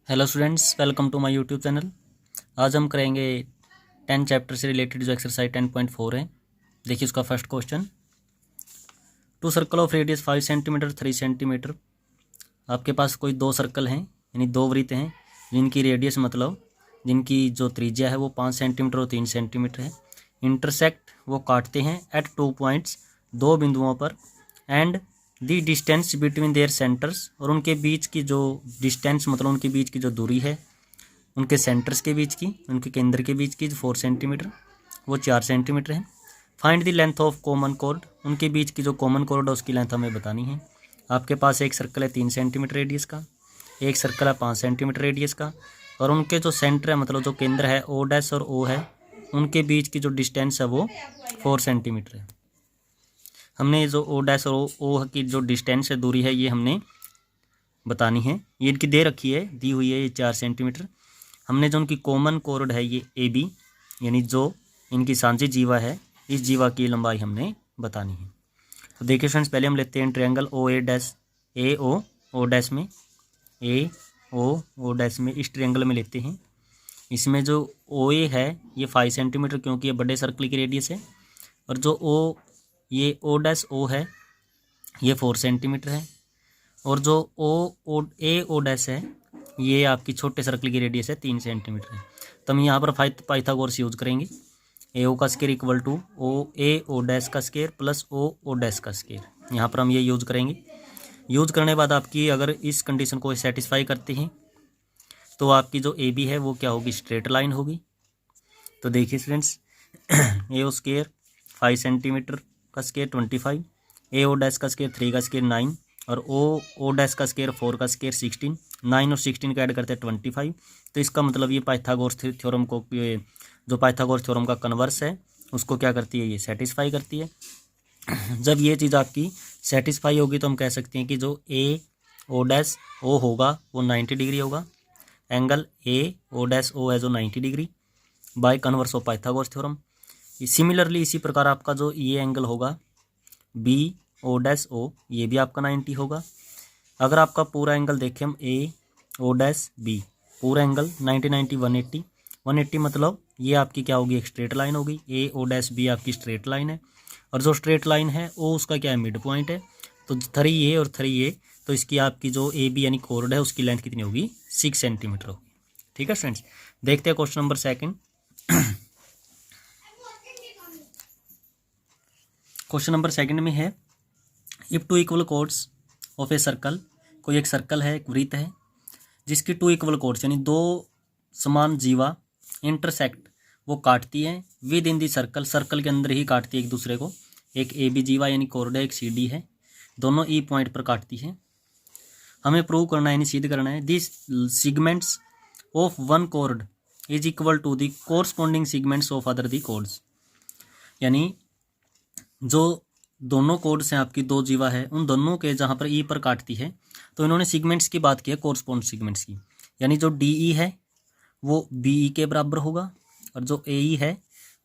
Hello students, welcome to my YouTube channel. आज हम करेंगे 10 चैप्टर से रिलेटेड जो एक्सरसाइज 10.4 है। देखिए उसका first question. Two circle of radius 5 centimetre 3 centimetre. आपके पास कोई दो सर्कल हैं, यानी दो वृत्त हैं जिनकी रेडियस मतलब जिनकी जो त्रिज्या है वो 5 सेंटीमीटर और 3 सेंटीमीटर है। इंटरसेक्ट वो काटते हैं एट 2 पॉइंट्स, दो बिंदुओं पर, and the distance between their centres, और उनके बीच की जो डिस्टेंस मतलब उनके बीच की जो दूरी है उनके सेंटर्स के बीच की, उनके केंद्र के बीच की 4 सेंटीमीटर, वो 4 सेंटीमीटर है। Find the length of common chord, उनके बीच की जो कॉमन कॉर्ड है उसकी लेंथ हमें बतानी है। आपके पास एक सर्कल है 3 सेंटीमीटर रेडियस का, एक सर्कल है 5 सेंटीमीटर रेडियस का, और उनके जो सेंटर है मतलब जो केंद्र है ओ डैश और ओ है, उनके बीच की जो डिस्टेंस है वो 4 सेंटीमीटर है। हमने जो ओ डैश और ओ की जो डिस्टेंस है, दूरी है, ये हमने बतानी है। ये इनकी दे रखी है, दी हुई है, ये 4 सेंटीमीटर। हमने जो उनकी कॉमन कॉर्ड है ये ए बी, यानी जो इनकी सांझी जीवा है, इस जीवा की लंबाई हमने बतानी है। तो देखिए फ्रेंड्स, पहले हम लेते हैं ट्रायंगल ओ ए डैश, ए ओ डैश में, ए ओ डैश में, इस ट्रायंगल में लेते हैं। इसमें जो ओ ए है ये 5 सेंटीमीटर, क्योंकि ये बड़े सर्कल की रेडियस है, और जो ये ओ डैश ओ है ये 4 सेंटीमीटर है, और जो ओ डैश है ये आपकी छोटे सर्कल की रेडियस है 3 सेंटीमीटर है। तो हम यहाँ पर पाइथागोरस यूज करेंगे। ए ओ का square equal to O dash का स्केयर प्लस ओ डैश का स्केयर। यहाँ पर हम ये यूज करेंगे। यूज करने के बाद आपकी अगर इस कंडीशन को सेटिस्फाई करते हैं तो आपकी जो ए बी है वो क्या होगी, स्ट्रेट लाइन होगी। तो देखिए स्टूडेंट्स, ए ओ स्केयर 5 सेंटीमीटर का स्केयर 25, ए ओ डैश का स्केयर 3 का स्केयर 9, और ओ डैश का स्केयर 4 का स्केयर 16, 9 और 16 का ऐड करते हैं 25। तो इसका मतलब ये पाइथागोरस थ्योरम को, जो पाइथागोरस थ्योरम का कन्वर्स है उसको क्या करती है, ये सेटिस्फाई करती है। जब ये चीज़ आपकी सेटिस्फाई होगी तो हम कह सकते हैं कि जो ए ओ डैश ओ होगा वो 90 डिग्री होगा। Angle A O dash O है जो 90 degree by converse of Pythagoras theorem. Similarly इसी प्रकार आपका जो ये एंगल होगा बी ओ डैश ओ, ये भी आपका 90 होगा। अगर आपका पूरा एंगल देखें हम, ए ओ डैश बी, पूरा एंगल 90 90 180, 180 मतलब ये आपकी क्या होगी, एक स्ट्रेट लाइन होगी। ए ओ डैश बी आपकी स्ट्रेट लाइन है, और जो स्ट्रेट लाइन है वो उसका क्या है, मिड पॉइंट है। तो 3 ए और 3 ए, तो इसकी आपकी जो ए बी यानी कॉर्ड है उसकी लेंथ कितनी होगी, 6 सेंटीमीटर होगी। ठीक है फ्रेंड्स, देखते हैं question number second. Question number second में है, if two equal chords of a circle, कोई एक सर्कल है, एक वृत्त है जिसकी 2 इक्वल कोर्ड्स यानी दो समान जीवा इंटरसेक्ट वो काटती है with in the circle, circle के अंदर ही काटती है एक दूसरे को। एक ए बी जीवा यानी कोर्ड है, एक सी डी है, दोनों ई पॉइंट पर काटती है। हमें प्रूव करना है, यानी सिद्ध करना है, this segments of one chord is equal to the corresponding segments of other the chords. यानी जो दोनों कोड्स हैं आपकी, दो जीवा है, उन दोनों के जहाँ पर ई पर काटती है, तो इन्होंने सिगमेंट्स की बात की है, कोरस्पॉन्ड सिगमेंट्स की। यानी जो डी ई है वो बी ई के बराबर होगा, और जो ए ई है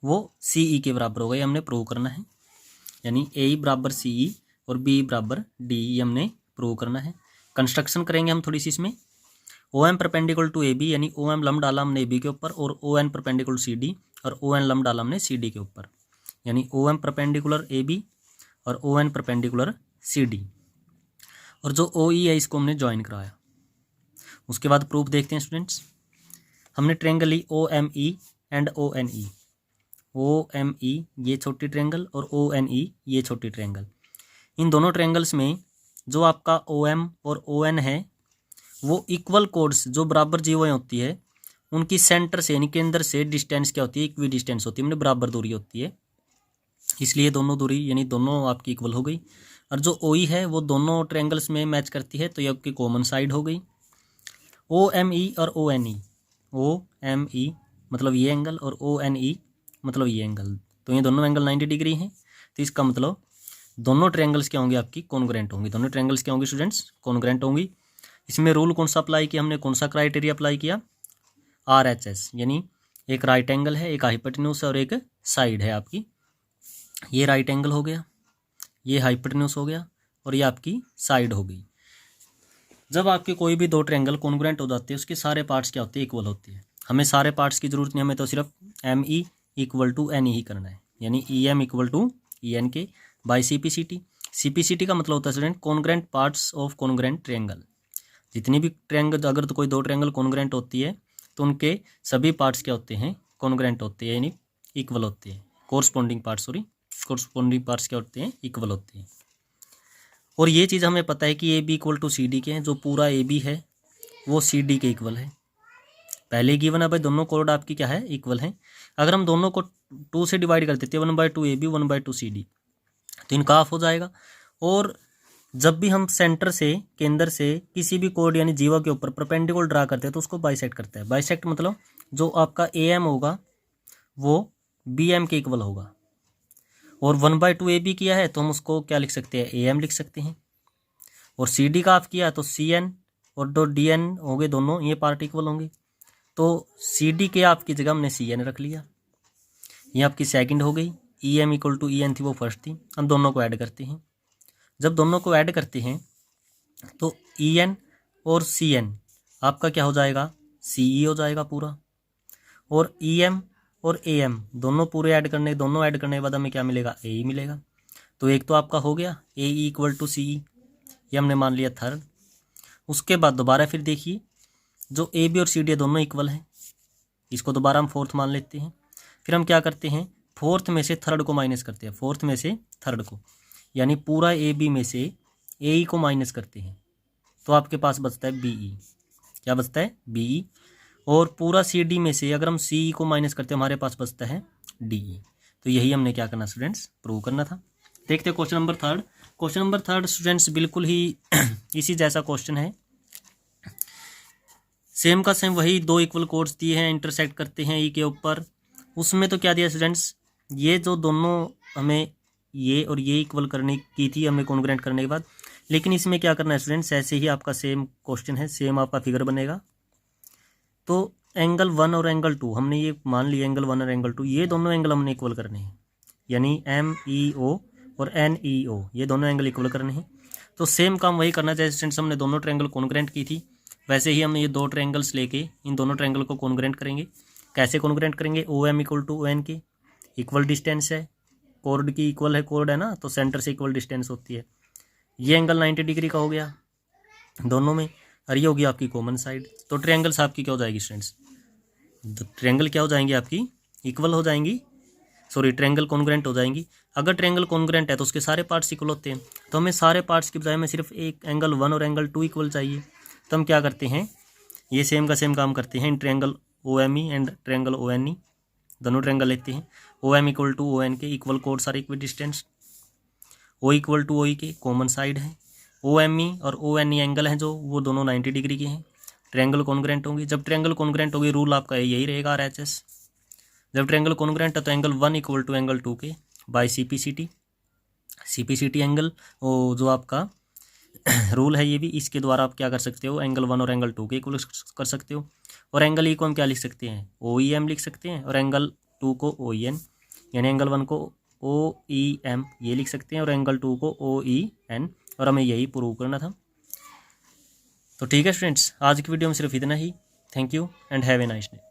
वो सी ई के बराबर होगा। ये हमने प्रूव करना है, यानी ए ई बराबर सी ई और बी बराबर डी ई हमने प्रूव करना है। कंस्ट्रक्शन करेंगे हम थोड़ी सी इसमें। O M perpendicular to A B, यानी ओ एम लंब डाला हमने ए बी के ऊपर, और O N perpendicular C D, और ओ एन लंब डाला हमने सी डी के ऊपर, यानी O M perpendicular A B और O N perpendicular C D, और जो ओ ई है इसको हमने ज्वाइन कराया। उसके बाद प्रूफ देखते हैं स्टूडेंट्स। हमने ट्रेंगल ली O M E and O N E, O M E ये छोटी ट्रेंगल और ओ एन ई ये छोटी ट्रेंगल। इन दोनों ट्रेंगल्स में जो आपका ओ एम और ओ एन है वो इक्वल कोड्स, जो बराबर जीवाएं होती है, उनकी सेंटर से यानी केंद्र से डिस्टेंस क्या होती है, इक्वी डिस्टेंस होती है, मतलब बराबर दूरी होती है। इसलिए दोनों दूरी यानी दोनों आपकी इक्वल हो गई। और जो ओ ई है वो दोनों ट्रायंगल्स में मैच करती है, तो ये आपकी कॉमन साइड हो गई। ओ एम ई और O N E, O M ई मतलब ये एंगल, और ओ एन ई मतलब ये एंगल, तो ये दोनों एंगल 90 डिग्री हैं। तो इसका मतलब दोनों ट्रायंगल्स क्या होंगे, आपकी कॉन्ग्रुएंट होंगी। दोनों ट्रायंगल्स क्या होंगी स्टूडेंट्स, कॉन्ग्रुएंट होंगी। इसमें रूल कौन सा अप्लाई किया हमने, कौन सा क्राइटेरिया अप्लाई किया, आर एच एस, यानी एक राइट एंगल है, एक हाइपोटेन्यूज है और एक साइड है आपकी। ये राइट एंगल हो गया, ये हाइपोटेन्यूज हो गया, और ये आपकी साइड हो गई। जब आपके कोई भी दो ट्रायंगल कॉन्ग्रुएंट हो जाते हैं उसके सारे पार्ट्स क्या होते हैं, इक्वल होते हैं। हमें सारे पार्ट्स की जरूरत नहीं, हमें तो सिर्फ M E equal to N ही करना है, यानी E M equal to E N के by C P C T. C P C T का मतलब होता है student congruent parts of congruent triangle. जितनी भी ट्रायंगल, अगर तो कोई दो ट्रायंगल कॉन्ग्रुएंट होती है तो उनके सभी पार्ट्स क्या होते हैं, कॉन्ग्रुएंट होते हैं, यानी इक्वल होते हैं। कोरस्पॉन्डिंग पार्ट्स क्या होते हैं, इक्वल होते हैं। और ये चीज़ हमें पता है कि A B equal to C D के हैं, जो पूरा ए बी है वो सी डी के इक्वल है। पहले गिवन है भाई, दोनों कोड आपकी क्या है, इक्वल है। अगर हम दोनों को 2 से डिवाइड कर देते हैं, 1/2 ए बी 1/2 सी डी, तो इनका हाफ हो जाएगा। और जब भी हम सेंटर से, केंद्र से किसी भी कोड यानी जीवा के ऊपर परपेंडिकुलर ड्रा करते हैं तो उसको बाइसेक्ट करता है। बाइसेक्ट मतलब जो आपका ए एम होगा वो बी एम के इक्वल होगा। और 1/2 ए बी किया है तो हम उसको क्या लिख सकते हैं, ए एम लिख सकते हैं। और सी डी का आप किया तो सी एन और दो डी एन होंगे, दोनों ये पार्ट इक्वल होंगे। तो सी डी के आपकी जगह हमने सी एन रख लिया, ये आपकी सेकंड हो गई। E M equal to E N थी, वो फर्स्ट थी। हम दोनों को ऐड करते हैं। जब दोनों को ऐड करते हैं तो ई एन और सी एन आपका क्या हो जाएगा, सी ई हो जाएगा पूरा। और ई एम और ए एम दोनों ऐड करने के बाद हमें क्या मिलेगा, ए ई मिलेगा। तो एक तो आपका हो गया ए ई इक्वल टू सी ई, ये हमने मान लिया थर्ड। उसके बाद दोबारा फिर देखिए, जो ए बी और सी डी दोनों इक्वल हैं, इसको दोबारा हम फोर्थ मान लेते हैं। फिर हम क्या करते हैं, फोर्थ में से थर्ड को माइनस करते हैं, फोर्थ में से थर्ड को, यानी पूरा ए बी में से ए ई को माइनस करते हैं। तो आपके पास बचता है बी ई, क्या बचता है, बी ई। और पूरा सी डी में से अगर हम सी ई को माइनस करते हैं, हमारे पास बचता है डी ई। तो यही हमने क्या करना स्टूडेंट्स, प्रूव करना था। देखते हैं question number third. Question number third students बिल्कुल ही इसी जैसा क्वेश्चन है, सेम का सेम वही दो इक्वल कोड्स दिए हैं, इंटरसेक्ट करते हैं ई के ऊपर। उसमें तो क्या दिया स्टूडेंट्स, ये जो दोनों हमें ये और ये इक्वल करने की थी हमने कॉन्ग्रुएंट करने के बाद, लेकिन इसमें क्या करना है स्टूडेंट्स, ऐसे ही आपका सेम क्वेश्चन है, सेम आपका फिगर बनेगा। तो एंगल 1 और एंगल 2 हमने ये मान लिया, एंगल 1 और एंगल 2 ये दोनों एंगल हमने इक्वल करने हैं, यानी एम ई ओ और एन ई ओ ये दोनों एंगल इक्वल करने हैं। तो सेम काम वही करना चाहिए स्टूडेंट्स, हमने दोनों ट्रायंगल कॉन्ग्रुएंट की थी, वैसे ही हमने ये दो ट्रायंगल्स लेके इन दोनों ट्रायंगल को कॉन्ग्रुएंट करेंगे। कैसे कॉन्ग्रुएंट करेंगे, O M equal to O N के, इक्वल डिस्टेंस है, कोड की इक्वल है, कोड है ना, तो सेंटर से इक्वल डिस्टेंस होती है। ये एंगल 90 डिग्री का हो गया दोनों में, और ये होगी आपकी कॉमन साइड। तो ट्रायंगल्स आपकी क्या हो जाएगी स्टूडेंट्स, ट्रायंगल क्या हो जाएंगी आपकी, इक्वल हो जाएंगी, सॉरी ट्रायंगल कॉन्ग्रुएंट हो जाएंगी। अगर ट्रायंगल कॉन्ग्रुएंट है तो उसके सारे पार्ट्स इक्वल होते हैं, तो हमें सारे पार्ट्स की बजाय में सिर्फ एक एंगल 1 और एंगल 2 इक्वल चाहिए। तो हम क्या करते हैं, ये सेम का सेम काम करते हैं, triangle O M E and triangle O N E दोनों ट्रायंगल लेते हैं। O M equal to O N के, equal chords are equal distance, O equal to O E के, कॉमन साइड है। ओ एम ई और ओ एन ई एंगल हैं जो, वो दोनों 90 डिग्री के हैं। ट्रायंगल कॉन्ग्रुएंट होंगे, जब ट्रायंगल कॉन्ग्रुएंट होगी रूल आपका यही रहेगा आर एच एस। जब ट्रायंगल कॉन्ग्रुएंट है तो एंगल 1 इक्वल टू एंगल 2 के by C P C T. C P C T angle वो जो आपका रूल है, ये भी इसके द्वारा आप क्या कर सकते हो, एंगल 1 और एंगल 2 के इक्वल कर सकते हो। और एंगल ई को हम क्या लिख सकते हैं, ओ ई एम लिख सकते हैं, और एंगल 2 को ओ ई एन, यानी एंगल 1 को ओ ई एम ये लिख सकते हैं, और एंगल 2 को ओ ई एन, और हमें यही प्रूव करना था। तो ठीक है स्टूडेंट्स, आज की वीडियो में सिर्फ इतना ही। Thank you and have a nice day.